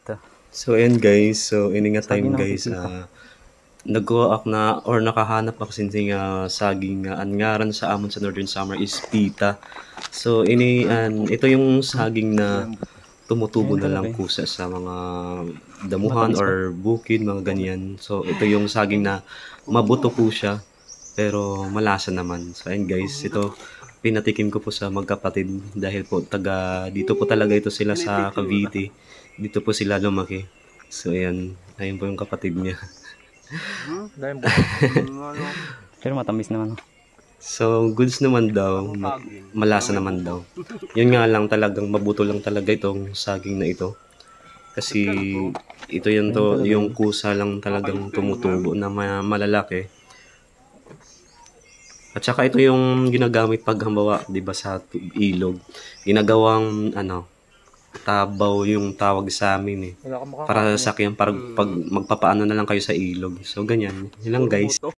Pita. So ayan guys, so ini nga time Saging ng guys, pipita. nag-go up na or nakahanap ako sinti nga saging nga ang ngaran sa amon sa Northern Summer is pita. So ito yung saging na tumutubo Ganyan na lang kalaki. kusa sa mga damuhan Matamis pa. or bukid, mga ganyan. So ito yung saging na mabuto po siya pero malasa naman. So ayan guys, ito pinatikim ko po sa magkapatid dahil po taga dito po talaga ito sila sa Cavite. Dito po sila lumaki. So ayan, ayun po yung kapatid niya. Pero matamis naman. So goods naman daw, malasa naman daw. Yun nga lang, talagang mabuto lang talaga itong saging na ito. Kasi ito yung kusa lang talagang tumutubo na malalaki. At saka ito yung ginagamit paghambawa, 'di ba, sa ilog. Ginagawang tabaw yung tawag sa amin eh. Para sa sakyan, pag magpapaano na lang kayo sa ilog. So ganyan. Yun lang guys.